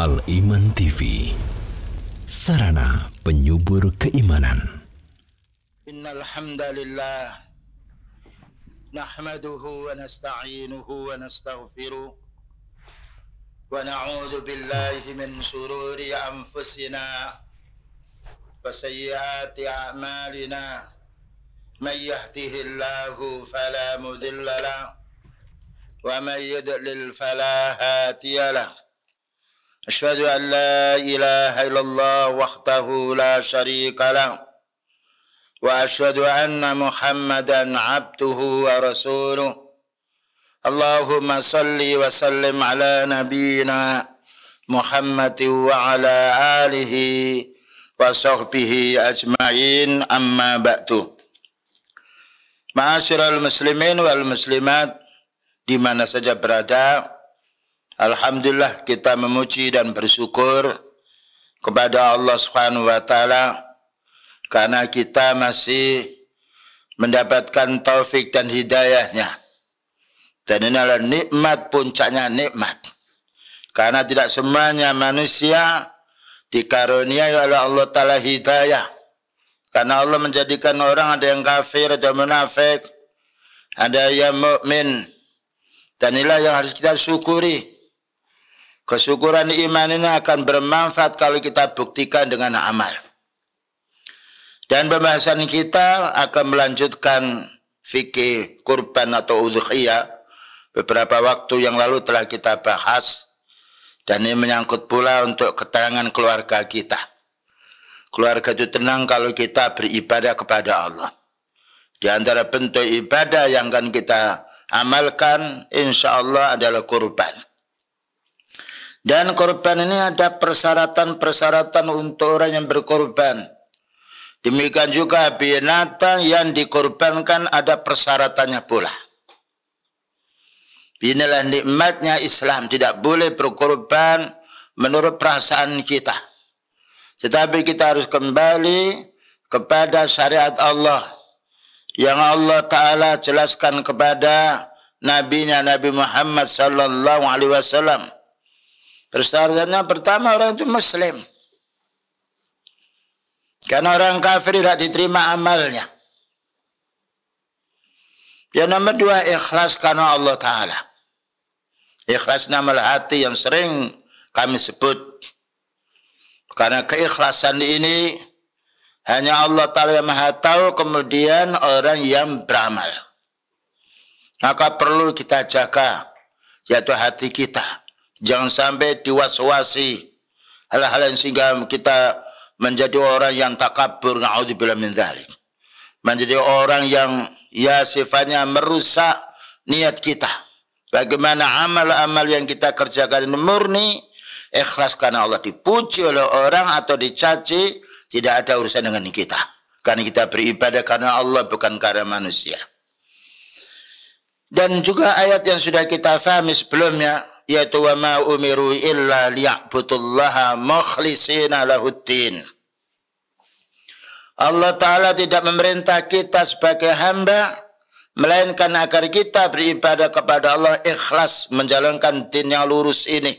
Al-Iman TV, sarana penyubur keimanan. Innal hamdalillah nahmaduhu wa nasta'inuhu wa nastaghfiruh wa na'udzu billahi min shururi anfusina wa sayyiati a'malina. Man yahdihillahu fala mudilla lahu wa man yudlil fala hadiya lahu. Asyhadu an la ilaha illallah wahdahu la syarika lahu wa asyhadu anna Muhammadan abduhu wa rasuluh. Allahumma salli wa sallim ala nabiyyina Muhammad wa ala alihi wa sahbihi ajma'in, amma ba'du. Ma'asyiral muslimin wal muslimat di mana saja berada, alhamdulillah kita memuji dan bersyukur kepada Allah Subhanahu wa taala karena kita masih mendapatkan taufik dan hidayahnya. Dan ini adalah nikmat, puncaknya nikmat. Karena tidak semuanya manusia dikaruniai oleh Allah taala hidayah. Karena Allah menjadikan orang, ada yang kafir, ada yang munafik, ada yang mukmin. Dan inilah yang harus kita syukuri. Kesyukuran iman ini akan bermanfaat kalau kita buktikan dengan amal. Dan pembahasan kita akan melanjutkan fikih kurban atau udhiyah. Beberapa waktu yang lalu telah kita bahas. Dan ini menyangkut pula untuk keterangan keluarga kita. Keluarga itu tenang kalau kita beribadah kepada Allah. Di antara bentuk ibadah yang akan kita amalkan, insya Allah adalah kurban. Dan korban ini ada persyaratan-persyaratan untuk orang yang berkorban. Demikian juga binatang yang dikorbankan ada persyaratannya pula. Inilah nikmatnya Islam, tidak boleh berkorban menurut perasaan kita. Tetapi kita harus kembali kepada syariat Allah yang Allah Ta'ala jelaskan kepada nabinya Nabi Muhammad sallallahu alaihi wasallam. Persyaratannya pertama, orang itu muslim. Karena orang kafir tidak diterima amalnya. Yang nomor dua, ikhlas karena Allah Ta'ala. Ikhlas nama hati yang sering kami sebut. Karena keikhlasan ini hanya Allah Ta'ala yang maha tahu, kemudian orang yang beramal. Maka perlu kita jaga yaitu hati kita. Jangan sampai diwaswasi hal-hal yang sehingga kita menjadi orang yang takabur, na'udzubillah min dzalik. Menjadi orang yang ya sifatnya merusak niat kita. Bagaimana amal-amal yang kita kerjakan ini murni, ikhlas karena Allah, dipuji oleh orang atau dicaci, tidak ada urusan dengan kita. Karena kita beribadah karena Allah, bukan karena manusia. Dan juga ayat yang sudah kita fahami sebelumnya, yaitu wa ma umiru illa liya'budullaha mukhlishina lahuddin. Allah Ta'ala tidak memerintah kita sebagai hamba, melainkan agar kita beribadah kepada Allah ikhlas menjalankan din yang lurus ini.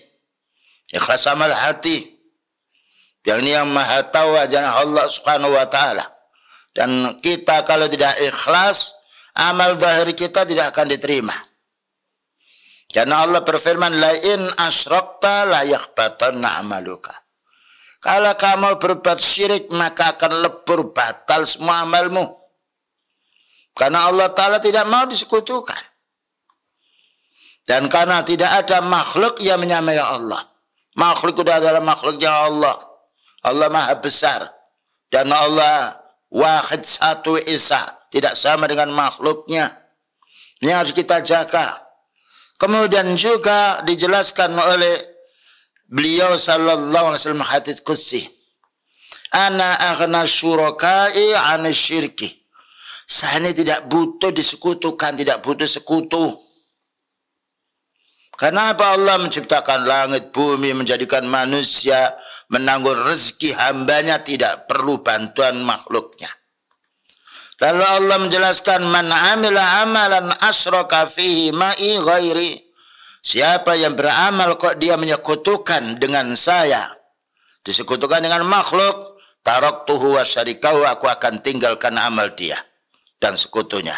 Ikhlas amal hati. Yang ini yang maha tahu adalah Allah Subhanahu wa Ta'ala. Dan kita kalau tidak ikhlas, amal zahir kita tidak akan diterima. Karena Allah berfirman, la in asyrakta la yakhbatanna amaluka. Kalau kamu berbuat syirik, maka akan lebur, batal semua amalmu. Karena Allah Ta'ala tidak mau disekutukan. Dan karena tidak ada makhluk yang menyamai Allah. Makhluk itu adalah makhluknya Allah. Allah maha besar. Dan Allah wahid satu esa. Tidak sama dengan makhluknya. Ini harus kita jaga. Kemudian juga dijelaskan oleh beliau sallallahu alaihi wasallam hadits qudsi. Ana aghna syurakai 'an syirki. Saya ini tidak butuh disekutukan, tidak butuh sekutu. Kenapa Allah menciptakan langit, bumi, menjadikan manusia, menanggung rezeki hambanya, tidak perlu bantuan makhluknya. Lalu Allah menjelaskan, man amila amalan asyraka fihi ma'i ghairi. Siapa yang beramal kok dia menyekutukan dengan saya, disekutukan dengan makhluk, taraktuhu wa syarikahu, aku akan tinggalkan amal dia dan sekutunya.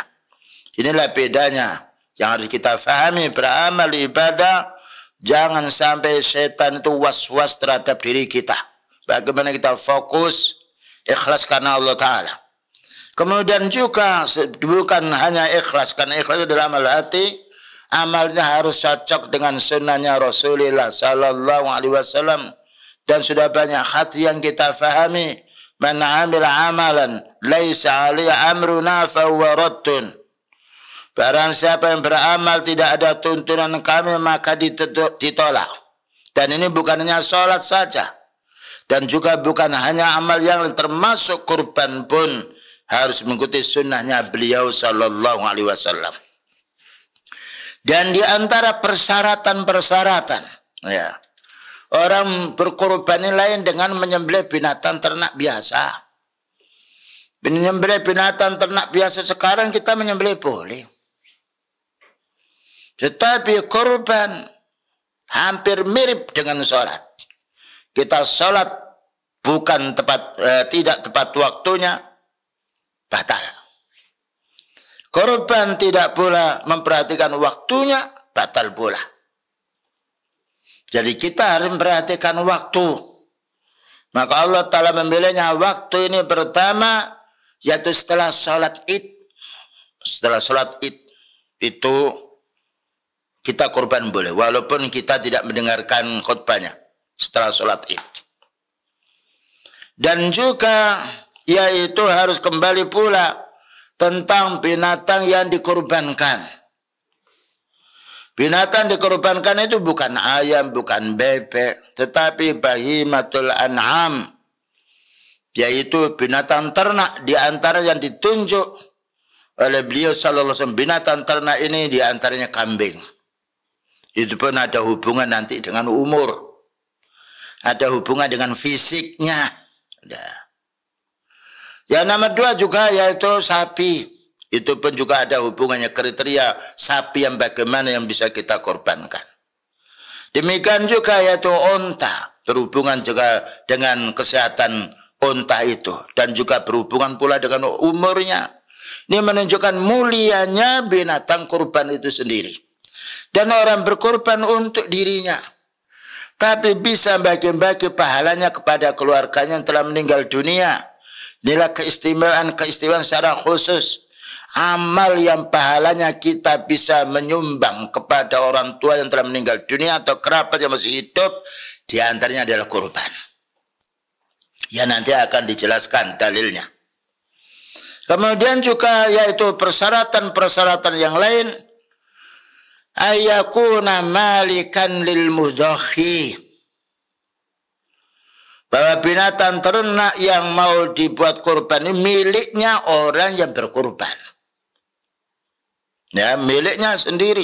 Inilah bedanya yang harus kita fahami. Beramal ibadah, jangan sampai setan itu was-was terhadap diri kita. Bagaimana kita fokus, ikhlas karena Allah Ta'ala. Kemudian juga bukan hanya ikhlas, karena ikhlas adalah amal hati, amalnya harus cocok dengan sunnahnya Rasulullah Sallallahu Alaihi Wasallam. Dan sudah banyak hati yang kita fahami. Man amila amalan laisa alaihi amruna fahuwa raddun. Barang siapa yang beramal tidak ada tuntunan kami, maka ditolak. Dan ini bukan hanya sholat saja, dan juga bukan hanya amal yang termasuk kurban pun harus mengikuti sunnahnya beliau Sallallahu Alaihi Wasallam. Dan di antara persyaratan-persyaratan, ya, orang berkurban lain dengan menyembelih binatang ternak biasa. Menyembelih binatang ternak biasa sekarang kita menyembelih boleh. Tetapi kurban hampir mirip dengan sholat. Kita sholat bukan tidak tepat waktunya, batal. Kurban tidak pula memperhatikan waktunya, batal pula. Jadi kita harus memperhatikan waktu. Maka Allah Ta'ala memilihnya waktu ini pertama, yaitu setelah sholat id. Setelah sholat id itu kita kurban boleh, walaupun kita tidak mendengarkan khutbahnya setelah sholat id. Dan juga yaitu harus kembali pula tentang binatang yang dikurbankan. Binatang dikurbankan itu bukan ayam, bukan bebek, tetapi bahimatul an'am, yaitu binatang ternak. Di antara yang ditunjuk oleh beliau sallallahu alaihi wasallam, binatang ternak ini di antaranya kambing. Itu pun ada hubungan nanti dengan umur, ada hubungan dengan fisiknya. Yang nomor dua juga yaitu sapi. Itu pun juga ada hubungannya, kriteria sapi yang bagaimana yang bisa kita korbankan. Demikian juga yaitu unta, berhubungan juga dengan kesehatan unta itu, dan juga berhubungan pula dengan umurnya. Ini menunjukkan mulianya binatang kurban itu sendiri. Dan orang berkorban untuk dirinya, tapi bisa bagi-bagi pahalanya kepada keluarganya yang telah meninggal dunia. Inilah keistimewaan secara khusus. Amal yang pahalanya kita bisa menyumbang kepada orang tua yang telah meninggal dunia atau kerabat yang masih hidup, di antaranya adalah kurban. Ya, nanti akan dijelaskan dalilnya. Kemudian juga yaitu persyaratan-persyaratan yang lain, ayakuna malikan lil mudakhi, bahwa binatang ternak yang mau dibuat kurban ini miliknya orang yang berkurban. Ya, miliknya sendiri.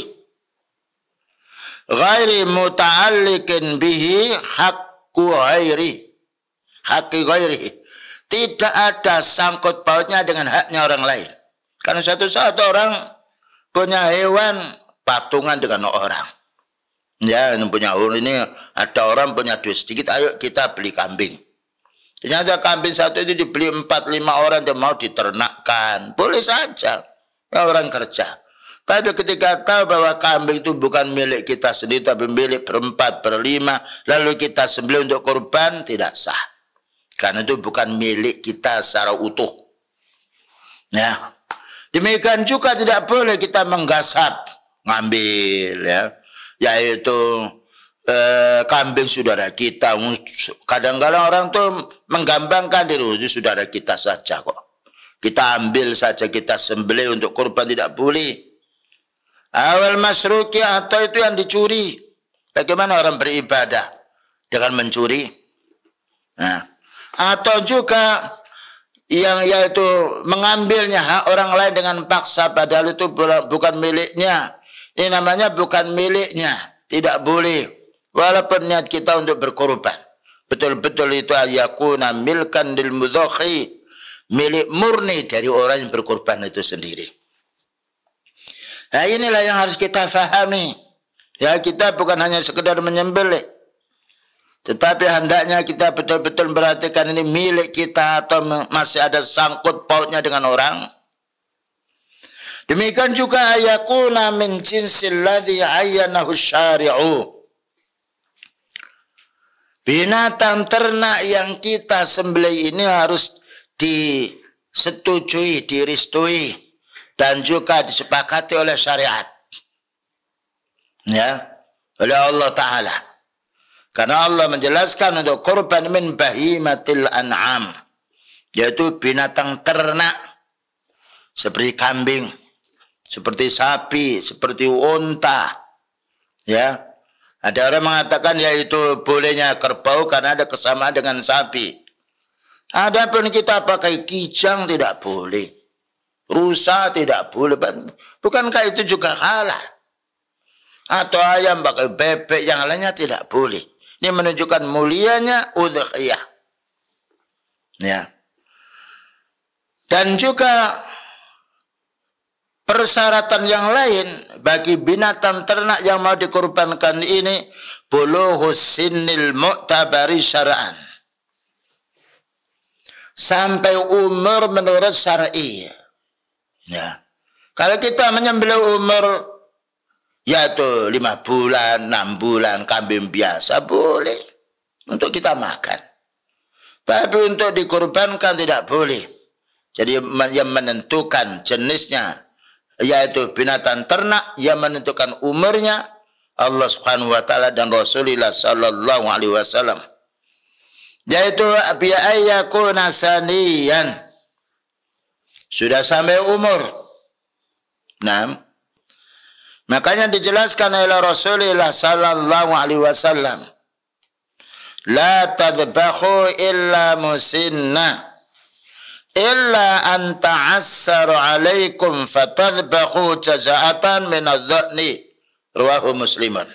Ghairi muta'alliqin bihi haqqu ghairi. Haqqi ghairi. Tidak ada sangkut pautnya dengan haknya orang lain. Karena suatu saat orang punya hewan patungan dengan orang. Ya, ini punya ini ada orang punya duit sedikit, ayo kita beli kambing. Ternyata kambing satu itu dibeli 4-5 orang, dia mau diternakkan. Boleh saja, ya, orang kerja. Tapi ketika tahu bahwa kambing itu bukan milik kita sendiri, tapi milik ber-4, ber-5, lalu kita sembelih untuk kurban, tidak sah. Karena itu bukan milik kita secara utuh. Ya. Demikian juga tidak boleh kita menggasap, ngambil, ya. Yaitu kambing saudara kita. Kadang-kadang orang tuh menggampangkan diri, itu saudara kita saja kok. Kita ambil saja, kita sembelih untuk kurban, tidak boleh. Awal masruki, atau itu yang dicuri. Bagaimana orang beribadah dengan mencuri? Nah, atau juga yang yaitu mengambilnya hak orang lain dengan paksa, padahal itu bukan miliknya. Ini namanya bukan miliknya, tidak boleh. Walaupun niat kita untuk berkorban, betul-betul itu ayakuna milkan lil mudakhi, milik murni dari orang yang berkorban itu sendiri. Nah, inilah yang harus kita fahami. Ya, kita bukan hanya sekedar menyembelih, tetapi hendaknya kita betul-betul memperhatikan ini milik kita atau masih ada sangkut pautnya dengan orang. Demikian juga yakuna min jinsil ladzi ayyanahu syari'u. Binatang ternak yang kita sembelih ini harus disetujui, direstui, dan juga disepakati oleh syariat. Ya, oleh Allah Ta'ala. Karena Allah menjelaskan untuk kurban min bahimatil an'am, yaitu binatang ternak, seperti kambing, seperti sapi, seperti unta. Ya, ada orang mengatakan yaitu bolehnya kerbau karena ada kesamaan dengan sapi. Adapun kita pakai kijang tidak boleh, rusa tidak boleh. Bukankah itu juga halal? Atau ayam pakai bebek, yang lainnya tidak boleh. Ini menunjukkan mulianya udhiyah. Ya. Dan juga persyaratan yang lain bagi binatang ternak yang mau dikorbankan ini, bulughu sinnil mu'tabari syara'an. Sampai umur menurut syar'i. Ya. Kalau kita menyembelih umur yaitu 5 bulan, 6 bulan, kambing biasa boleh untuk kita makan. Tapi untuk dikorbankan tidak boleh. Jadi yang menentukan jenisnya yaitu binatang ternak, yang menentukan umurnya Allah Subhanahu wa taala dan Rasulullah sallallahu alaihi wasallam. Yaitu bi ayyakuna saniyan. Sudah sampai umur 6. Makanya dijelaskan oleh Rasulullah sallallahu alaihi wasallam, la tadbahu illa musinna illa an ta'assaru alaikum fatadbahu jaza'atan min adh-dhani, rawahu Muslimun.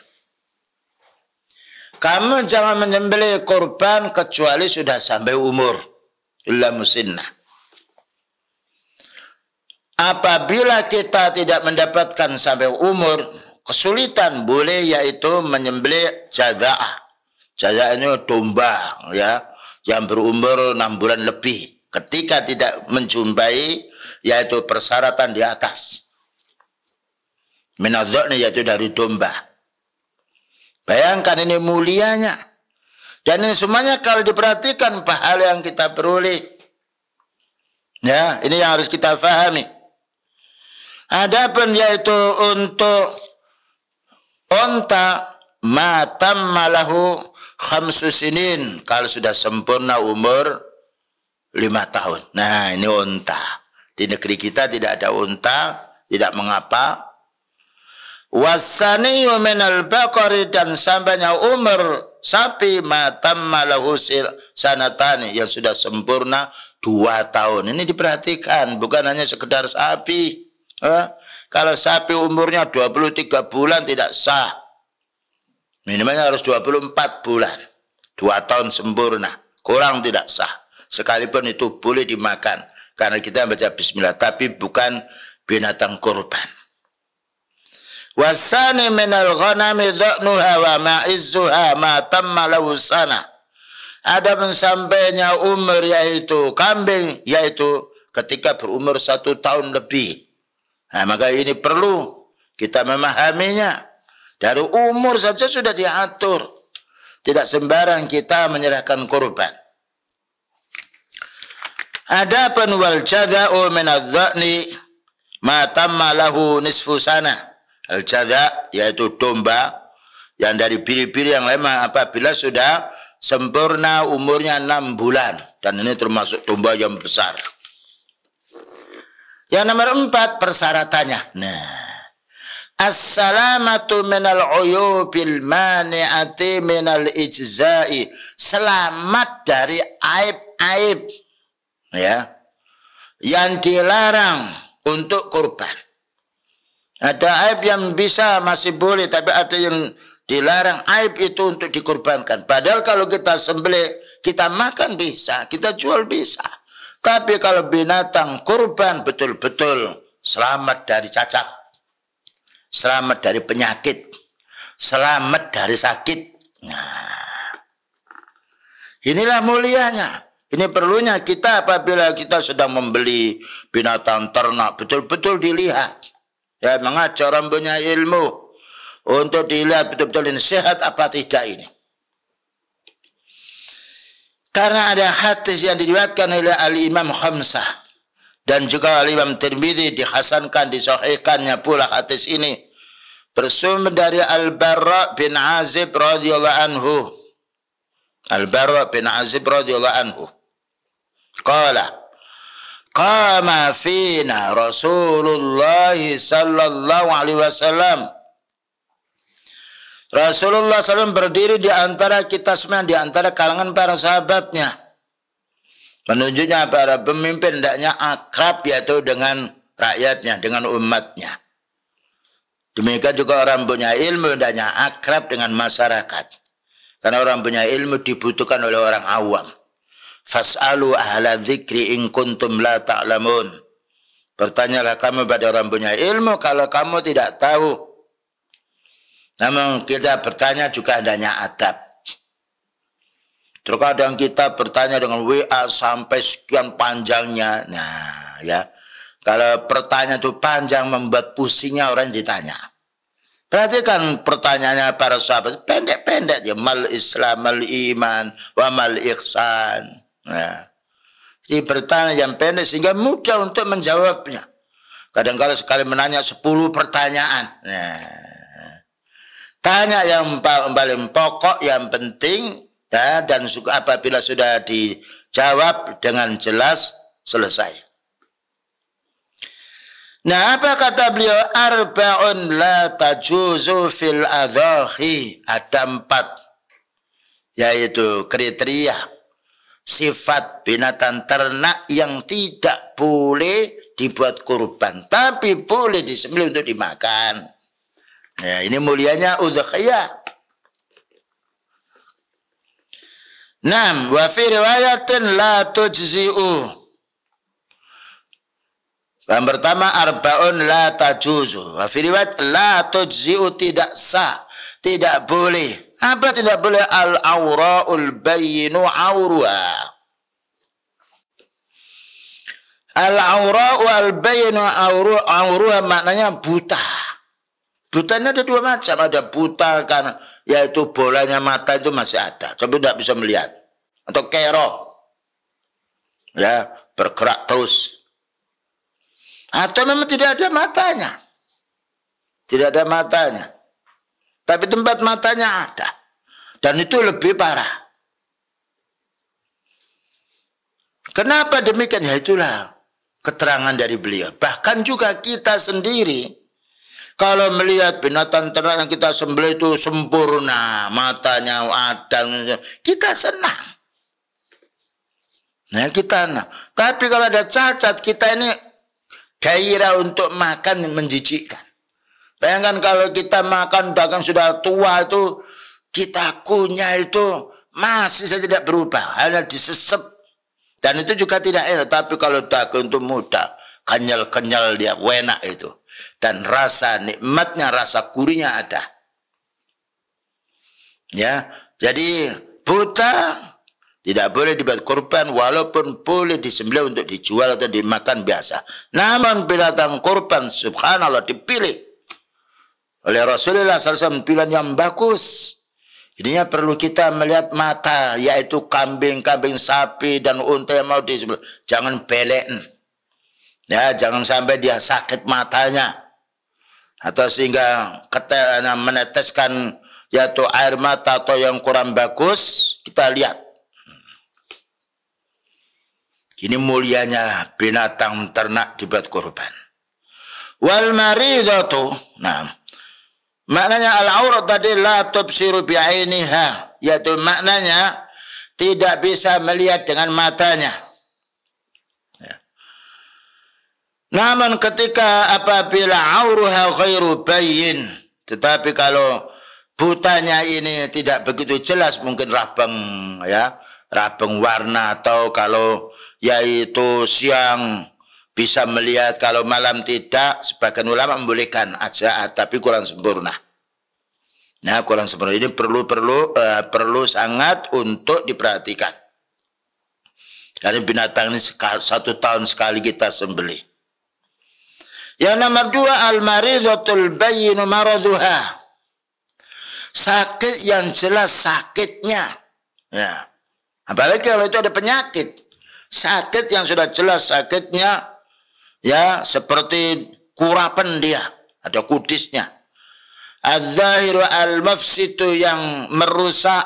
Kamu jangan menyembelih kurban kecuali sudah sampai umur, illa musinna. Apabila kita tidak mendapatkan sampai umur, kesulitan boleh yaitu menyembelih jaza'ah. Jaza'ah ini domba ya, yang berumur 6 bulan lebih. Ketika tidak menjumpai yaitu persyaratan di atas. Minadhani yaitu dari domba. Bayangkan ini mulianya. Dan ini semuanya kalau diperhatikan pahala yang kita peroleh. Ya, ini yang harus kita fahami. Adapun yaitu untuk unta matamma lahu 5 sinin, kalau sudah sempurna umur 5 tahun. Nah, ini unta. Di negeri kita tidak ada unta, tidak mengapa. Wasaniyu minal baqari, dan sampainya umur sapi matamma lahu sanatani, yang sudah sempurna 2 tahun. Ini diperhatikan, bukan hanya sekedar sapi. Kalau sapi umurnya 23 bulan tidak sah. Minimalnya harus 24 bulan. 2 tahun sempurna. Kurang tidak sah. Sekalipun itu boleh dimakan. Karena kita baca bismillah. Tapi bukan binatang kurban. Wasani minal ghanami dha'nuha wa ma'izzuha ma tamma lahu sana. Ada mensampainya umur yaitu kambing, yaitu ketika berumur 1 tahun lebih. Nah, maka ini perlu kita memahaminya. Dari umur saja sudah diatur. Tidak sembarang kita menyerahkan kurban. Adapun wal jaza'u min adh-dha'ni ma tamma lahu nisfu sana. Al jaza' yaitu domba yang dari biri-biri yang lemah apabila sudah sempurna umurnya 6 bulan. Dan ini termasuk domba yang besar. Yang nomor 4 persyaratannya. Nah, as-salamatu minal uyubil mani'ati minal ijza'i. Selamat dari aib-aib ya, yang dilarang untuk kurban. Ada aib yang bisa masih boleh, tapi ada yang dilarang aib itu untuk dikurbankan. Padahal kalau kita sembelih, kita makan bisa, kita jual bisa. Tapi kalau binatang kurban betul-betul selamat dari cacat, selamat dari penyakit, selamat dari sakit. Nah, inilah mulianya. Ini perlunya kita apabila kita sedang membeli binatang ternak, betul-betul dilihat. Ya, mengajar orang punya ilmu untuk dilihat betul-betul ini sehat apa tidak ini. Karena ada hadis yang diriwayatkan oleh Al-Imam Khamsah dan juga Al-Imam Tirmidzi, dihasankan, disahihkannya pula hadis ini, bersumber dari Al-Barra bin Azib radhiyallahu anhu. Al-Barra bin Azib radhiyallahu anhu qala qama fina Rasulullah sallallahu alaihi wasallam. Rasulullah SAW berdiri di antara kita semua, di antara kalangan para sahabatnya. Menunjuknya para pemimpin hendaknya akrab, yaitu dengan rakyatnya, dengan umatnya. Demikian juga orang punya ilmu hendaknya akrab dengan masyarakat. Karena orang punya ilmu dibutuhkan oleh orang awam. Fas'alu ahla dzikri in kuntum la ta'lamun. Bertanyalah kamu pada orang punya ilmu kalau kamu tidak tahu. Namun kita bertanya juga hendaknya adab. Terkadang kita bertanya dengan WA sampai sekian panjangnya. Nah, ya. Kalau pertanyaan itu panjang membuat pusingnya orang ditanya. Perhatikan pertanyaannya para sahabat, pendek-pendek ya, mal Islam, mal iman, wa mal ihsan. Nah, jadi bertanya yang pendek sehingga mudah untuk menjawabnya. Kadang-kadang sekali menanya 10 pertanyaan. Nah, tanya yang paling pokok, yang penting, ya, dan apabila sudah dijawab dengan jelas, selesai. Nah, apa kata beliau? Arba'un la tajuzu fil adhahi. Ada 4, yaitu kriteria sifat binatang ternak yang tidak boleh dibuat kurban, tapi boleh disembelih untuk dimakan. Ya, ini mulianya udhiyah. Naam, wa fi riwayatin la tujzi'u. Yang pertama arba'un la tajuzu. Wa fi riwayat la tujzi'u, tidak sah, tidak boleh. Apa tidak boleh? Al-awra'ul bayyinu awruha. Al-awra'u al-bayyinu awruha maknanya buta. Butanya ada 2 macam, ada buta kan, yaitu bolanya mata itu masih ada, tapi tidak bisa melihat. Atau kero, ya, bergerak terus. Atau memang tidak ada matanya, tidak ada matanya, tapi tempat matanya ada, dan itu lebih parah. Kenapa demikian? Ya itulah keterangan dari beliau. Bahkan juga kita sendiri, kalau melihat binatang ternak yang kita sembelih itu sempurna, matanya ada, kita senang. Nah, kita senang. Tapi kalau ada cacat, kita ini gairah untuk makan menjijikkan. Bayangkan kalau kita makan bahkan sudah tua itu, kita kunyah itu masih saja tidak berubah, hanya disesep. Dan itu juga tidak enak. Tapi kalau daging itu mudah, kenyal-kenyal dia, enak itu. Dan rasa nikmatnya, rasa gurihnya ada. Ya, jadi buta tidak boleh dibuat kurban, walaupun boleh disembelih untuk dijual atau dimakan biasa. Namun binatang kurban, subhanallah, dipilih oleh Rasulullah SAW, pilihan yang bagus. Ininya perlu kita melihat mata, yaitu kambing, sapi, dan unta yang mau disembelih. Jangan belek. Ya, jangan sampai dia sakit matanya. Atau sehingga meneteskan yaitu air mata atau yang kurang bagus, kita lihat. Ini mulianya binatang ternak dibuat kurban. Wal maridatu, nah, maknanya al-aurat tadi la tubsiru bi'ainiha, yaitu maknanya tidak bisa melihat dengan matanya. Namun ketika apabila auruha ghairu bayyin, tetapi kalau butanya ini tidak begitu jelas, mungkin rabang, ya, rabang warna, atau kalau yaitu siang bisa melihat, kalau malam tidak, sebagian ulama membolehkan aja, tapi kurang sempurna. Nah, kurang sempurna ini perlu sangat untuk diperhatikan. Karena binatang ini 1 tahun sekali kita sembelih. Yang nomor 2, al-maridhatul bayyinu maraduha. Sakit yang jelas sakitnya. Ya. Apalagi kalau itu ada penyakit. Sakit yang sudah jelas sakitnya, ya, seperti kurapan dia, ada kudisnya. Az-zahiru al-mafsitu, yang merusak,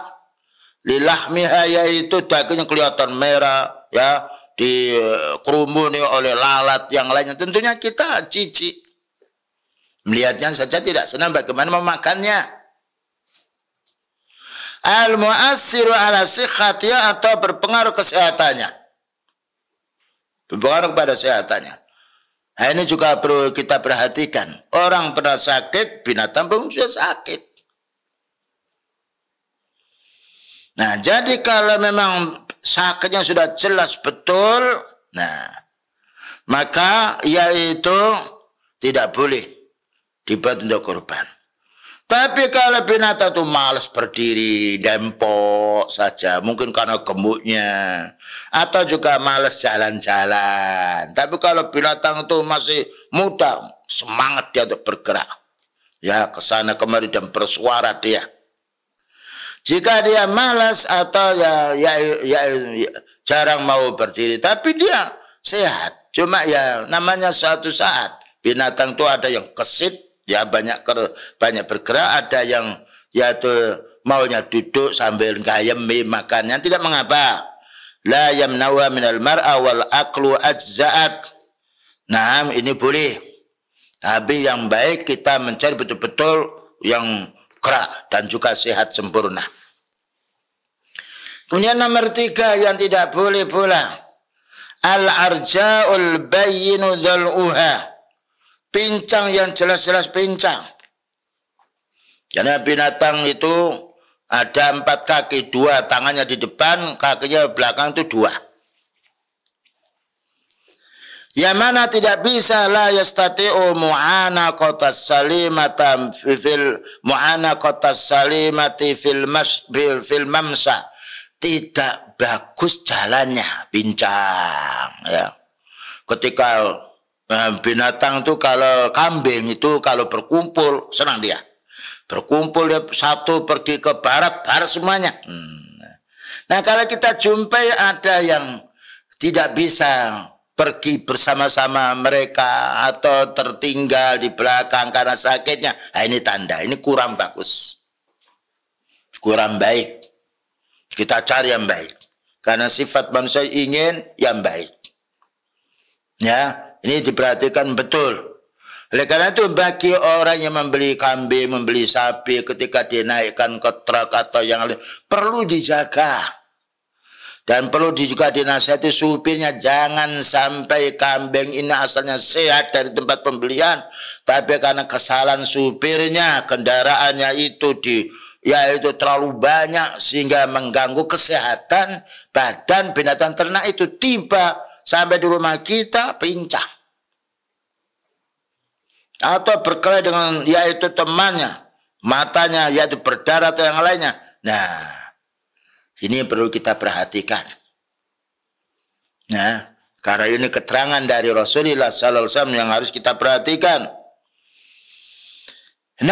lilahmiha, yaitu dagingnya kelihatan merah, ya, dikerumuni oleh lalat yang lainnya. Tentunya kita jijik melihatnya saja, tidak senang bagaimana memakannya. Al-mu'assiru ala sihhatiha, atau berpengaruh kesehatannya, berpengaruh pada kesehatannya. Nah, ini juga perlu kita perhatikan. Orang pernah sakit, binatang pun sudah sakit. Nah, jadi kalau memang sakitnya sudah jelas betul, nah, maka yaitu tidak boleh dibuat untuk kurban. Tapi kalau binatang itu malas berdiri, dempok saja, mungkin karena gemuknya, atau juga malas jalan-jalan. Tapi kalau binatang itu masih muda, semangat dia untuk bergerak, ya, ke sana kemari dan bersuara dia. Jika dia malas atau ya jarang mau berdiri, tapi dia sehat, cuma ya namanya suatu saat binatang itu ada yang kesit, ya, banyak bergerak, ada yang yaitu maunya duduk sambil gayemi makannya, tidak mengapa. La yamnawa minal mar'a wal aqlu ajza'at. Nah, ini boleh. Tapi yang baik kita mencari betul-betul yang gerak dan juga sehat sempurna. Kemudian nomor 3 yang tidak boleh pula, al-arja'ul bayyinu dhal'uha. Pincang yang jelas-jelas pincang. Karena binatang itu ada 4 kaki, 2 tangannya di depan, kakinya belakang itu 2. Yang mana tidak bisa, la yastati'u mu'anaqatas salimata fil mu'anaqatas salimati fil mamsa. Tidak bagus jalannya, pincang, ya. Ketika binatang itu, kalau kambing itu kalau berkumpul senang dia. Berkumpul dia satu pergi ke barat semuanya. Nah, kalau kita jumpai ada yang tidak bisa pergi bersama-sama mereka atau tertinggal di belakang karena sakitnya, nah, ini tanda, ini kurang bagus, kurang baik. Kita cari yang baik, karena sifat manusia ingin yang baik. Ya, ini diperhatikan betul. Oleh karena itu, bagi orang yang membeli kambing, membeli sapi, ketika dinaikkan ke truk atau yang lain, perlu dijaga. Dan perlu juga dinasihati supirnya, jangan sampai kambing ini asalnya sehat dari tempat pembelian, tapi karena kesalahan supirnya, kendaraannya itu yaitu terlalu banyak sehingga mengganggu kesehatan badan binatang ternak itu, tiba sampai di rumah kita pincang. Atau berkelahi dengan yaitu temannya, matanya yaitu berdarah atau yang lainnya. Nah, ini perlu kita perhatikan. Nah, karena ini keterangan dari Rasulullah SAW yang harus kita perhatikan. 6.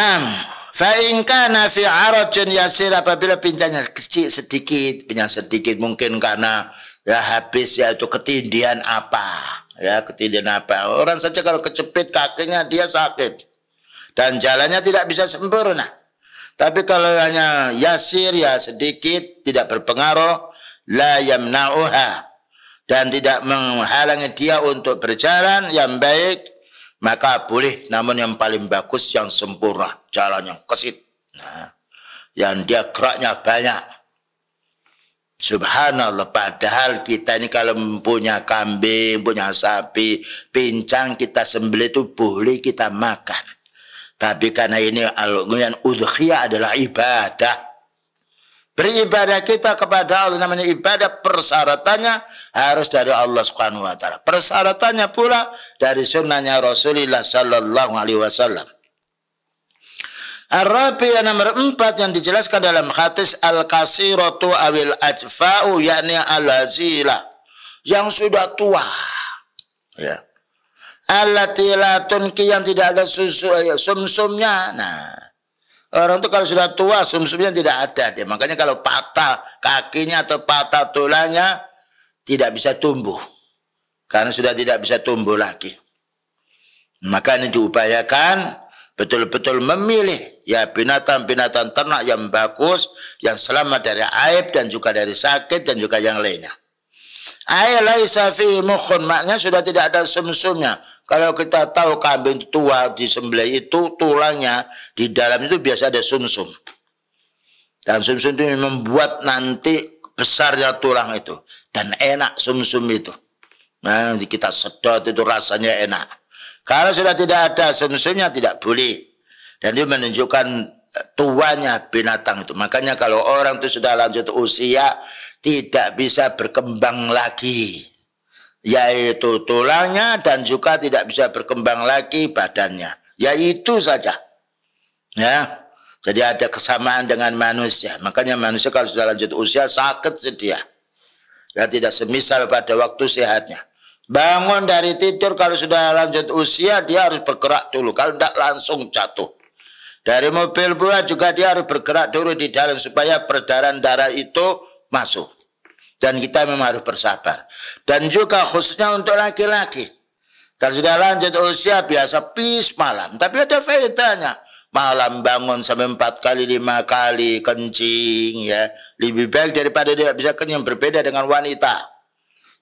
Fa in kana fi arajin yasir, apabila pincangnya kecil sedikit, pincang sedikit mungkin karena ya habis yaitu ketindihan apa. Ya, ketindihan apa. Orang saja kalau kecepit kakinya dia sakit. Dan jalannya tidak bisa sempurna. Tapi kalau hanya yasir, ya sedikit, tidak berpengaruh, la yamna'uha, dan tidak menghalangi dia untuk berjalan yang baik, maka boleh. Namun yang paling bagus yang sempurna, jalan yang kesit. Nah, yang dia geraknya banyak. Subhanallah, padahal kita ini kalau punya kambing, punya sapi, pincang kita sembelih itu boleh kita makan. Tapi karena ini al-ghuyyan udhiyah adalah ibadah. Beribadah kita kepada Allah namanya ibadah, persyaratannya harus dari Allah Subhanahu wa taala. Persyaratannya pula dari sunnahnya Rasulullah sallallahu alaihi wasallam. Ar-rabi yang nomor 4 yang dijelaskan dalam hadis al-kasiratu awil ajfa'u, yakni al-hazila, yang sudah tua. Ya. Allati la tunki, yang tidak ada susu sumsumnya. Nah, orang itu kalau sudah tua sumsumnya tidak ada dia. Makanya kalau patah kakinya atau patah tulangnya tidak bisa tumbuh. Karena sudah tidak bisa tumbuh lagi. Maka ini diupayakan betul-betul memilih ya binatang-binatang ternak yang bagus, yang selamat dari aib dan juga dari sakit dan juga yang lainnya. Ay laisa fi mukhun, maknanya sudah tidak ada sumsumnya. Kalau kita tahu kambing tua disembelih itu tulangnya di dalam itu biasa ada sumsum. Dan sumsum itu membuat nanti besarnya tulang itu dan enak sumsum itu. Nah, kita sedot itu rasanya enak. Kalau sudah tidak ada sumsumnya tidak boleh. Dan itu menunjukkan tuanya binatang itu. Makanya kalau orang itu sudah lanjut usia tidak bisa berkembang lagi. Yaitu tulangnya dan juga tidak bisa berkembang lagi badannya. Yaitu saja. Ya. Jadi ada kesamaan dengan manusia. Makanya manusia kalau sudah lanjut usia sakit sedia. Ya, tidak semisal pada waktu sehatnya. Bangun dari tidur kalau sudah lanjut usia dia harus bergerak dulu. Kalau tidak langsung jatuh. Dari mobil pula juga dia harus bergerak dulu di dalam supaya peredaran darah itu masuk. Dan kita memang harus bersabar. Dan juga khususnya untuk laki-laki. Kalau sudah lanjut usia biasa pis malam. Tapi ada faedahnya. Malam bangun sampai 4 kali 5 kali kencing ya. Lebih baik daripada tidak bisa kenyang, berbeda dengan wanita.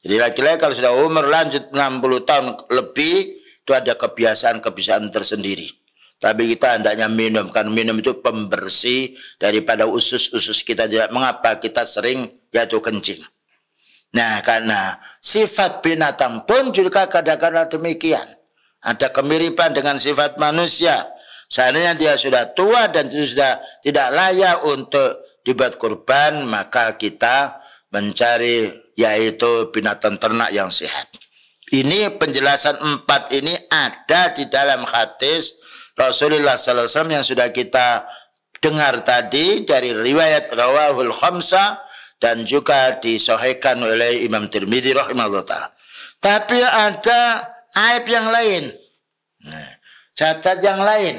Jadi laki-laki kalau sudah umur lanjut 60 tahun lebih, itu ada kebiasaan-kebiasaan tersendiri. Tapi kita hendaknya minum, karena minum itu pembersih daripada usus-usus kita. Tidak mengapa kita sering yaitu kencing. Nah, karena sifat binatang pun juga kadang-kadang demikian. Ada kemiripan dengan sifat manusia. Seandainya dia sudah tua dan sudah tidak layak untuk dibuat kurban, maka kita mencari yaitu binatang ternak yang sehat. Ini penjelasan 4 ini ada di dalam hadis Rasulullah SAW yang sudah kita dengar tadi dari riwayat rawahul khamsah dan juga disahihkan oleh Imam Tirmidzi rahimahullah ta'ala. Tapi ada aib yang lain. Nah, cacat yang lain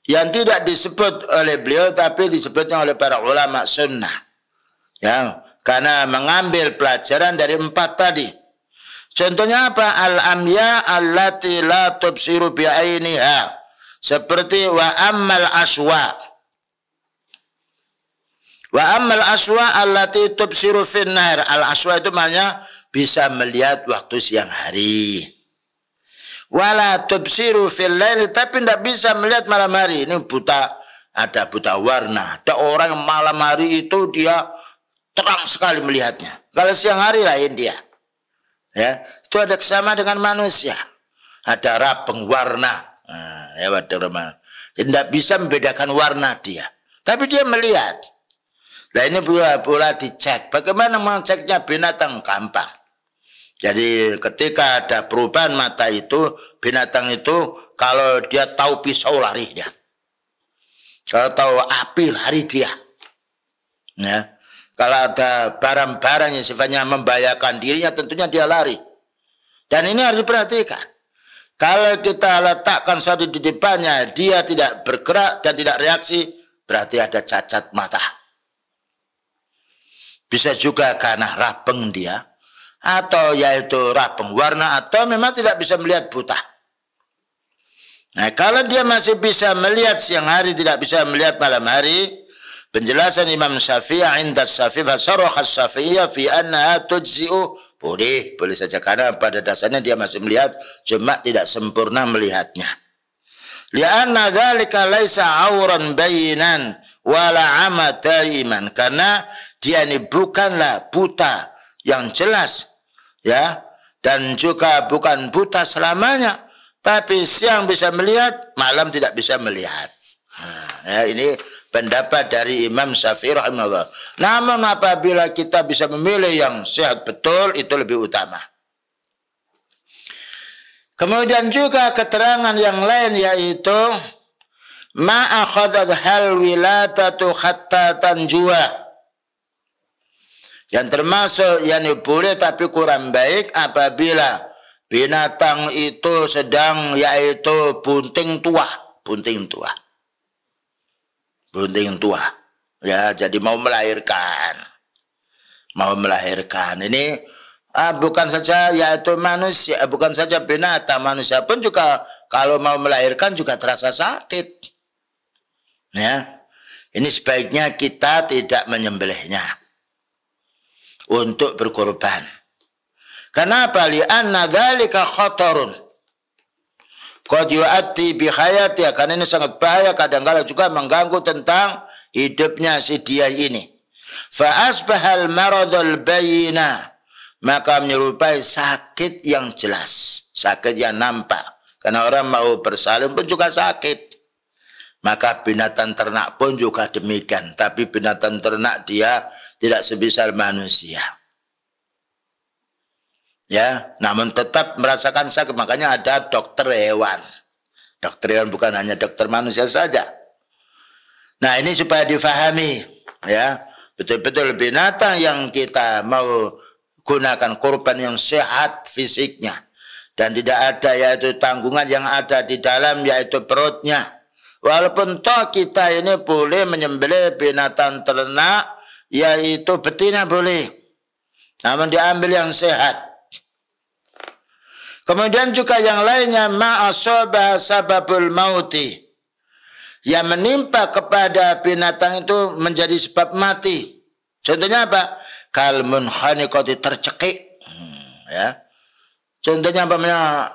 yang tidak disebut oleh beliau tapi disebutnya oleh para ulama sunnah. Ya, karena mengambil pelajaran dari 4 tadi. Contohnya apa? Al-amya allati la tubsiru bi'ainiha. Seperti wa ammal aswa. Wa ammal aswa allati tubsiru finnar. Al-aswa itu maknanya bisa melihat waktu siang hari. Wala tubsiru fil lail, tapi tidak bisa melihat malam hari. Ini buta, ada buta warna. Ada orang malam hari itu dia terang sekali melihatnya. Kalau siang hari lain dia. Ya, itu ada kesamaan dengan manusia. Ada rabeng warna. Nah, ya, jadi tidak bisa membedakan warna dia. Tapi dia melihat. Nah ini pula dicek. Bagaimana mengeceknya binatang? Gampang. Jadi ketika ada perubahan mata itu, binatang itu kalau dia tahu pisau lari dia. Kalau tahu api lari dia. Ya. Kalau ada barang-barang yang sifatnya membahayakan dirinya, tentunya dia lari. Dan ini harus diperhatikan. Kalau kita letakkan sesuatu di depannya, dia tidak bergerak dan tidak reaksi, berarti ada cacat mata. Bisa juga karena rabeng dia, atau yaitu rabeng warna, atau memang tidak bisa melihat buta. Nah, kalau dia masih bisa melihat siang hari, tidak bisa melihat malam hari, penjelasan Imam Syafi'i inda Syafi'i fasarah Syafi'iyah fi annaha tujzi'u, boleh saja karena pada dasarnya dia masih melihat cuma tidak sempurna melihatnya. Li'anna dzalika laisa 'auran bayinan wala 'ama taiman, karena dia ini bukanlah buta yang jelas ya, dan juga bukan buta selamanya, tapi siang bisa melihat, malam tidak bisa melihat. Nah, ya, ini pendapat dari Imam Syafi'i rahimahullah. Namun apabila kita bisa memilih yang sehat betul, itu lebih utama. Kemudian juga keterangan yang lain yaitu ma akhadhat hal wilatatu hatta tanjua. Yang termasuk yang boleh tapi kurang baik apabila binatang itu sedang yaitu bunting tua. Ya, jadi mau melahirkan. Ini bukan saja yaitu manusia, bukan saja binatang, manusia pun juga kalau mau melahirkan juga terasa sakit. Ya. Ini sebaiknya kita tidak menyembelihnya untuk berkorban. Kenapa? Li'anna dzalika khatarun qad yu'atti bi hayatiha, karena ini sangat bahaya, kadang-kadang juga mengganggu tentang hidupnya si dia ini. Fa asbahal maradul bayyina, maka menyerupai sakit yang jelas, sakit yang nampak. Karena orang mau bersalin pun juga sakit. Maka binatang ternak pun juga demikian, tapi binatang ternak dia tidak sebesar manusia. Ya, namun tetap merasakan sakit. Makanya ada dokter hewan. Dokter hewan bukan hanya dokter manusia saja. Nah, ini supaya difahami, ya. Betul-betul binatang yang kita mau gunakan korban yang sehat fisiknya dan tidak ada yaitu tanggungan yang ada di dalam yaitu perutnya. Walaupun toh kita ini boleh menyembelih binatang ternak yaitu betina boleh, namun diambil yang sehat. Kemudian juga yang lainnya ma'asabah sababul mauti, yang menimpa kepada binatang itu menjadi sebab mati. Contohnya apa? Kalmun khaniqati, tercekik. Ya. Contohnya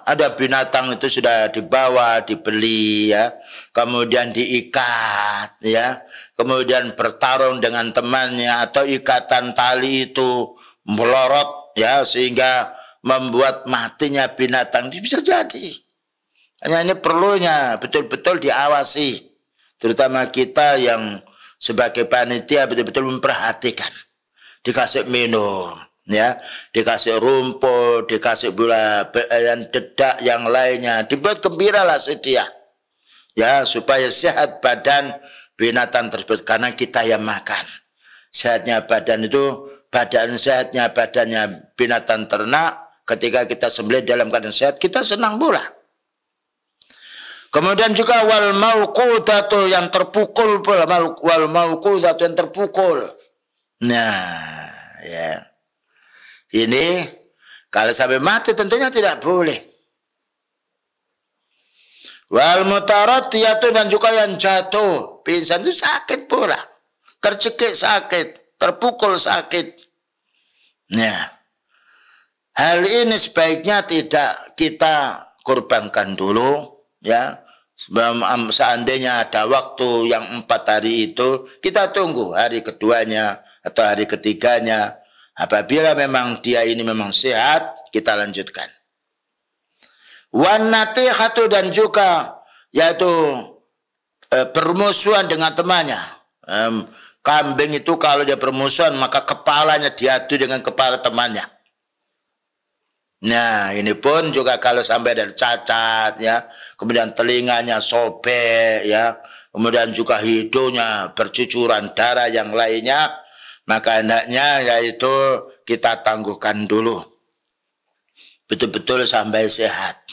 ada binatang itu sudah dibawa, dibeli, ya, kemudian diikat, ya, kemudian bertarung dengan temannya atau ikatan tali itu melorot, ya, sehingga membuat matinya binatang. Ini bisa jadi. Hanya ini perlunya betul-betul diawasi, terutama kita yang sebagai panitia betul-betul memperhatikan. Dikasih minum, ya, dikasih rumput, dikasih gula, yang dedak yang lainnya, dibuat gembiralah sedia, ya, supaya sehat badan binatang tersebut, karena kita yang makan. Sehatnya badan itu, sehatnya badannya binatang ternak. Ketika kita sembelih dalam keadaan sehat, kita senang pula. Kemudian juga wal mauqudatu, yang terpukul pula, wal mauqudatu, yang terpukul. Nah, ya. Ini kalau sampai mati tentunya tidak boleh. Wal mutaratiyatu, dan juga yang jatuh, pingsan itu sakit pula. Tercekik sakit, terpukul sakit. Nah, hal ini sebaiknya tidak kita korbankan dulu, ya. Seandainya ada waktu yang 4 hari itu, kita tunggu hari keduanya atau hari ketiganya. Apabila memang dia ini memang sehat, kita lanjutkan. Wan natihatu, dan juga yaitu permusuhan dengan temannya. Kambing itu kalau dia permusuhan, maka kepalanya diadu dengan kepala temannya. Nah, ini pun juga kalau sampai ada cacat, ya, kemudian telinganya sobek, ya, kemudian juga hidungnya bercucuran darah yang lainnya, maka hendaknya yaitu kita tangguhkan dulu, betul-betul sampai sehat,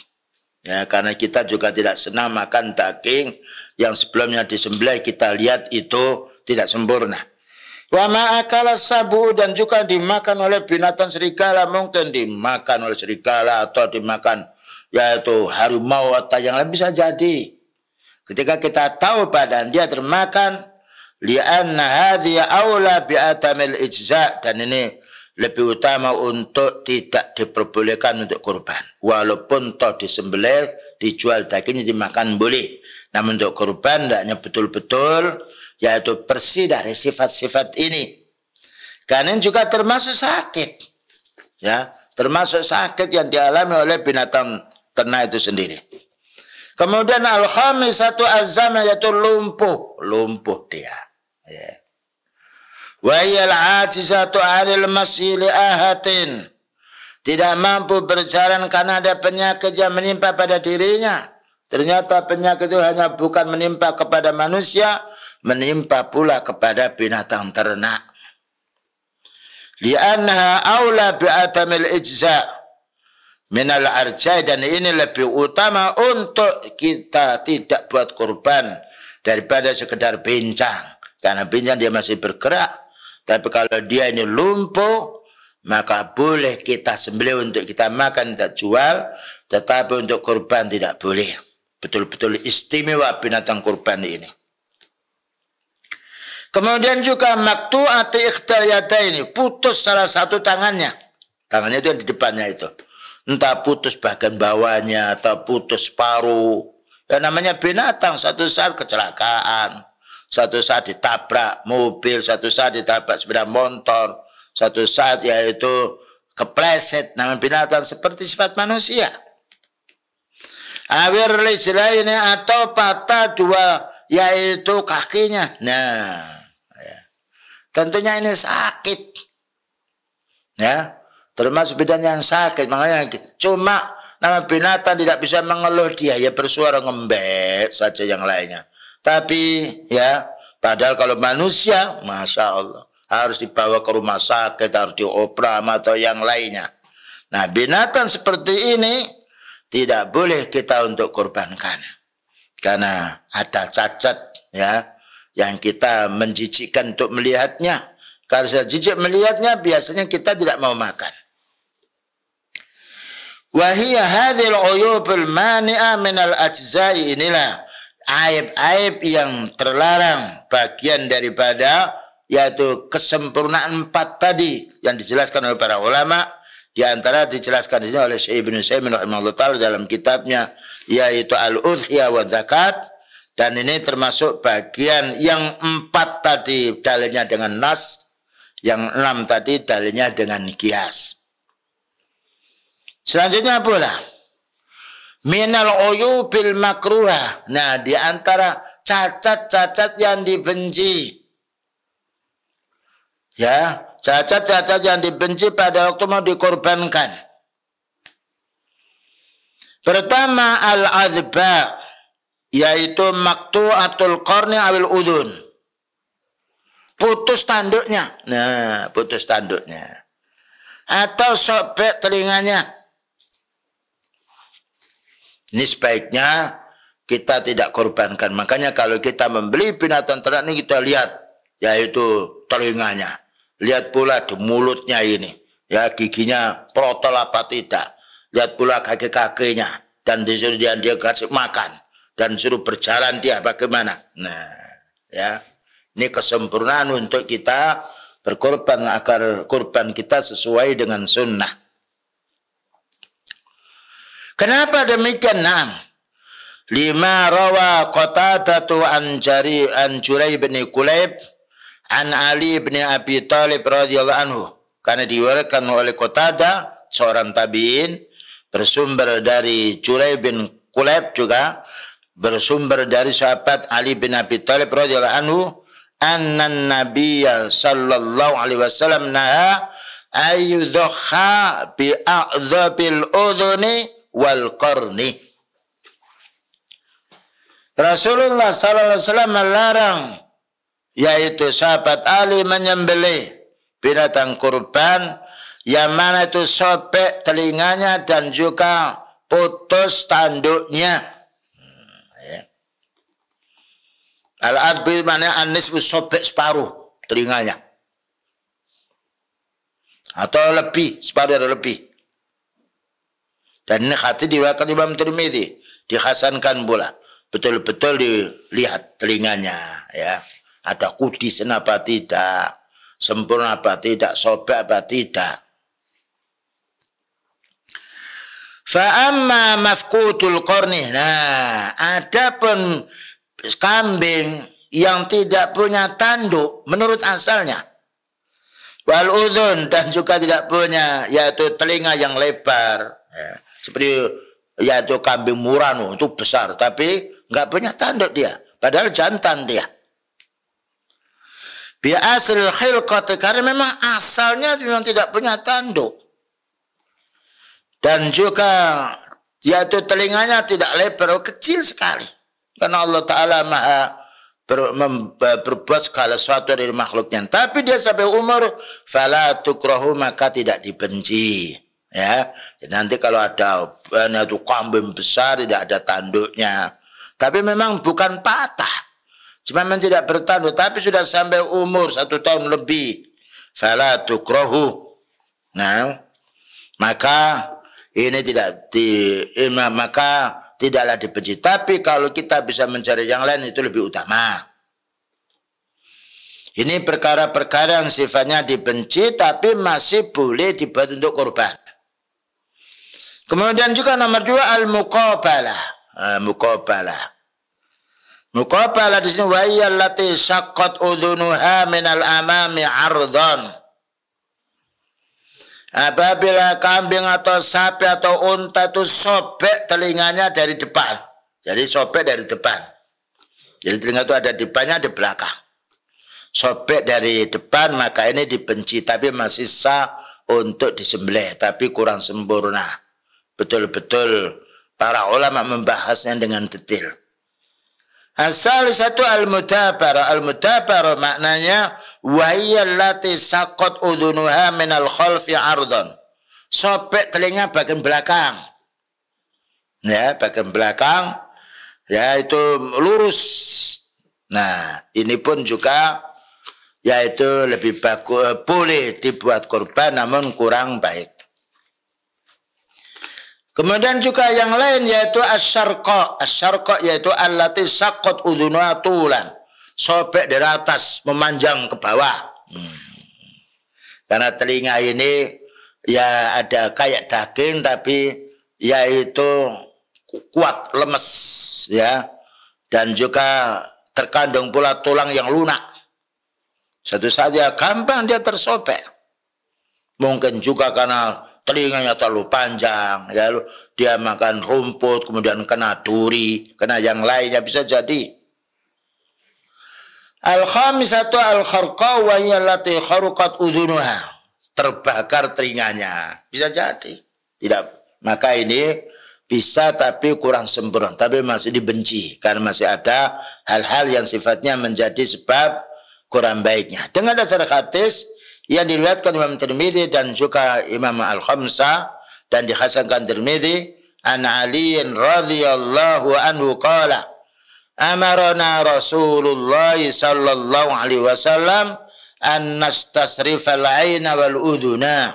ya, karena kita juga tidak senang makan daging yang sebelumnya disembelih kita lihat itu tidak sempurna. Wa ma'akala sabu, dan juga dimakan oleh binatang serigala, mungkin dimakan oleh serigala atau dimakan yaitu harimau atau yang lain, bisa jadi. Ketika kita tahu badan dia termakan, li'anna hadhiya aula bi'atamil ijza', dan ini lebih utama untuk tidak diperbolehkan untuk kurban. Walaupun toh disembelih, dijual dagingnya, dimakan boleh. Namun untuk kurban hendaknya betul-betul yaitu bersih dari sifat-sifat ini. Karena ini juga termasuk sakit, ya, termasuk sakit yang dialami oleh binatang ternak itu sendiri. Kemudian al-khamisatu azam, yaitu lumpuh dia, ya. Wa yal ajizatu 'anil masyi li ahatin, tidak mampu berjalan karena ada penyakit yang menimpa pada dirinya. Ternyata penyakit itu hanya bukan menimpa kepada manusia, menimpa pula kepada binatang ternak. Li'annaha aula bi'atamil ijza' minal arjai, dan ini lebih utama untuk kita tidak buat kurban daripada sekedar bincang. Karena bincang dia masih bergerak. Tapi kalau dia ini lumpuh, maka boleh kita sembelih untuk kita makan, kita jual. Tetapi untuk kurban tidak boleh. Betul-betul istimewa binatang kurban ini. Kemudian juga maktu'ati ikhdal yadaini, putus salah satu tangannya. Tangannya itu yang di depannya itu. Entah putus bagian bawahnya atau putus paruh. Ya namanya binatang, satu saat kecelakaan, satu saat ditabrak mobil, satu saat ditabrak sepeda motor, satu saat yaitu kepleset. Nama binatang seperti sifat manusia. Awir lijlaini, atau patah dua yaitu kakinya. Nah, ya. Tentunya ini sakit. Ya, termasuk bidang yang sakit. Makanya cuma nama binatang tidak bisa mengeluh, dia ya bersuara ngembek saja yang lainnya. Tapi ya, padahal kalau manusia, Masya Allah, harus dibawa ke rumah sakit, harus diopram atau yang lainnya. Nah, binatang seperti ini tidak boleh kita untuk korbankan. Karena ada cacat ya, yang kita menjijikkan untuk melihatnya. Kalau saya jijik melihatnya, biasanya kita tidak mau makan. Wahiyya hadhil uyubul mani'a minal ajza'i, inilah aib-aib yang terlarang, bagian daripada yaitu kesempurnaan 4 tadi yang dijelaskan oleh para ulama. Di antara dijelaskan di sini oleh Syekh Ibnu Utsaimin rahimahullah taala dalam kitabnya yaitu Al-Udhiyah wa Zakat, dan ini termasuk bagian yang 4 tadi dalilnya dengan nas, yang 6 tadi dalilnya dengan kias. Selanjutnya pula minal uyubil makruhah. Nah, di antara cacat-cacat yang dibenci. Ya, cacat-cacat yang dibenci pada waktu mau dikorbankan. Pertama al-adhba, yaitu maktu'atul qarni awil udhun. Putus tanduknya. Nah, putus tanduknya. Atau sobek telinganya. Ini sebaiknya kita tidak korbankan. Makanya kalau kita membeli binatang ternak ini, kita lihat yaitu telinganya. Lihat pula di mulutnya ini, ya giginya protol apa tidak. Lihat pula kaki-kakinya, dan disuruh dia kasih makan, dan suruh berjalan dia bagaimana. Nah, ya ini kesempurnaan untuk kita berkorban agar korban kita sesuai dengan sunnah. Kenapa demikian? Nah, lima rawa Qatadatu an Jurai bin Kulayb an Ali bin Abi Thalib radhiyallahu anhu. Karena diriwayatkan oleh Qatadah, seorang tabi'in, bersumber dari Jurai bin Kulayb, juga bersumber dari sahabat Ali bin Abi Thalib radhiyallahu anhu, annan nabiyya sallallahu alaihi wasallam naha ayyudhakha bi a'dhabil udhuni wal qarni. Rasulullah sallallahu alaihi wasallam melarang yaitu sahabat Ali menyembelih binatang kurban yang mana itu sobek telinganya dan juga putus tanduknya. Al-adbi mana anis sobek separuh telinganya, atau lebih, separuh atau lebih. Dan ini hadis diriwayatkan Imam Tirmidzi, dihasankan pula. Betul-betul dilihat telinganya, ya. Ada kudis apa tidak, sempurna apa tidak, sobek apa tidak. Fa'amma mafkutul qarni. Nah, adapun kambing yang tidak punya tanduk menurut asalnya, wal udhun, dan juga tidak punya yaitu telinga yang lebar, ya. Seperti yaitu kambing Murano, itu besar tapi nggak punya tanduk dia, padahal jantan dia. Bi asril khilqat, karena memang asalnya memang tidak punya tanduk. Dan juga yaitu telinganya tidak lebar, kecil sekali. Karena Allah Ta'ala maha berbuat segala sesuatu dari makhluknya. Tapi dia sampai umur, fala tukrahu, maka tidak dibenci. Ya, jadi nanti kalau ada itu kambing besar tidak ada tanduknya, tapi memang bukan patah, cuma memang tidak bertanduk, tapi sudah sampai umur 1 tahun lebih, fala tukrahu. Nah, maka ini maka tidaklah dibenci. Tapi kalau kita bisa mencari yang lain itu lebih utama. Ini perkara-perkara yang sifatnya dibenci tapi masih boleh dibuat untuk korban. Kemudian juga nomor 2 al-muqabalah. Muqabalah di sini wa allati saqqat udhunuha min al-amami 'ardhan. Apabila kambing atau sapi atau unta itu sobek telinganya dari depan. Jadi sobek dari depan. Jadi telinga itu ada depannya, di belakang. Sobek dari depan, maka ini dibenci, tapi masih sah untuk disembelih, tapi kurang sempurna. Betul-betul para ulama membahasnya dengan detail. Asal satu al-mudabarah. Al-mudabarah maknanya wahiyallati saqat udhunuha minal khalfi ardhan. Sobek telinga bagian belakang. Ya, bagian belakang. Ya, itu lurus. Nah, ini pun juga yaitu lebih bagus, boleh dibuat korban namun kurang baik. Kemudian juga yang lain yaitu asyarqa. Asyarqa yaitu allati saqqat udhunuha tulan. Sobek dari atas memanjang ke bawah. Karena telinga ini ya ada kayak daging tapi yaitu kuat, lemes ya. Dan juga terkandung pula tulang yang lunak. Satu saja gampang dia tersobek. Mungkin juga karena telinganya terlalu panjang, ya, dia makan rumput, kemudian kena duri, kena yang lainnya, bisa jadi. Al-khamisatu al-kharqa wa yallati kharuqat udhunuha. Terbakar telinganya, bisa jadi. Tidak, maka ini bisa tapi kurang sempurna, tapi masih dibenci karena masih ada hal-hal yang sifatnya menjadi sebab kurang baiknya. Dengan dasar hadis yang diriwayatkan Imam Tirmidzi dan juga Imam Al-Khamsah dan dihasankan Tirmidzi, an Ali radhiyallahu anhu qala amarna Rasulullah sallallahu alaihi wasallam an nastasrifal aina wal uduna.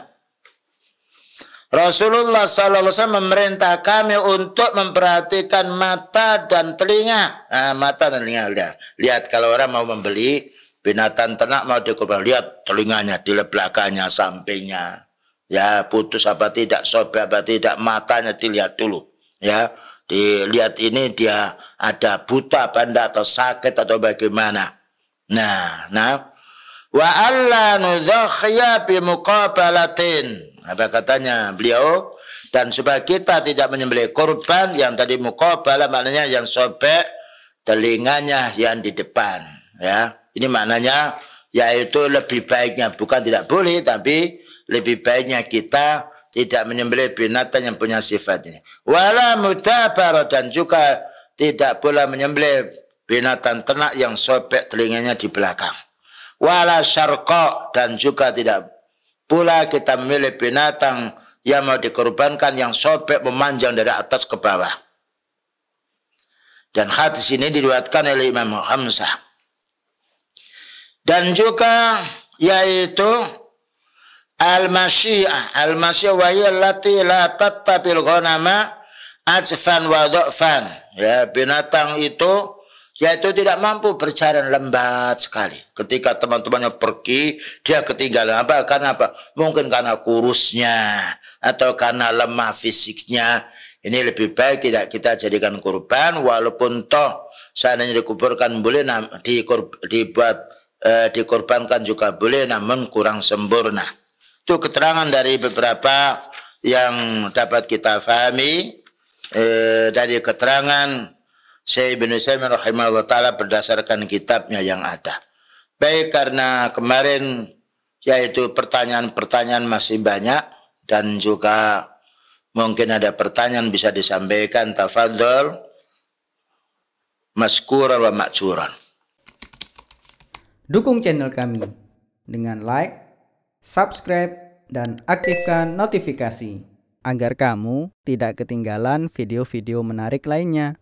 Rasulullah sallallahu alaihi wasallam memerintah kami untuk memperhatikan mata dan telinga. Nah, mata dan telinga udah. Lihat kalau orang mau membeli binatang ternak mau dikorban, lihat telinganya, di belakangnya, sampingnya, ya putus apa tidak, sobek apa tidak, matanya dilihat dulu, ya dilihat ini dia ada buta apa enggak atau sakit atau bagaimana. Nah, wa alla nudzakhya bi muqabalatin. Apa katanya beliau? Dan supaya kita tidak menyembelih korban yang tadi muqabalah maknanya yang sobek telinganya yang di depan, ya. Ini maknanya yaitu lebih baiknya, bukan tidak boleh, tapi lebih baiknya kita tidak menyembelih binatang yang punya sifat ini. Wala mudabarah, dan juga tidak boleh menyembelih binatang ternak yang sobek telinganya di belakang. Wala syarqa, dan juga tidak pula kita memilih binatang yang mau dikorbankan yang sobek memanjang dari atas ke bawah. Dan hadis ini diriwayatkan oleh Imam Hamzah. Dan juga yaitu al-masyi'ah. Al-masyi'ah wa hiya allati la tattabil ghanama ajfan wa dha'fan. Ya, binatang itu yaitu tidak mampu berjalan lambat sekali. Ketika teman-temannya pergi, dia ketinggalan. Apa? Karena apa? Mungkin karena kurusnya atau karena lemah fisiknya. Ini lebih baik tidak kita jadikan kurban, walaupun toh seandainya dikuburkan boleh dikorbankan juga boleh, namun kurang sempurna. Itu keterangan dari beberapa yang dapat kita fahami dari keterangan Syekh Ibnu Utsaimin rahimahullah ta'ala berdasarkan kitabnya yang ada. Baik, karena kemarin yaitu pertanyaan-pertanyaan masih banyak dan juga Mungkin ada pertanyaan bisa disampaikan, tafadhol. Maskuran wa ma'juran. Dukung channel kami dengan like, subscribe, dan aktifkan notifikasi agar kamu tidak ketinggalan video-video menarik lainnya.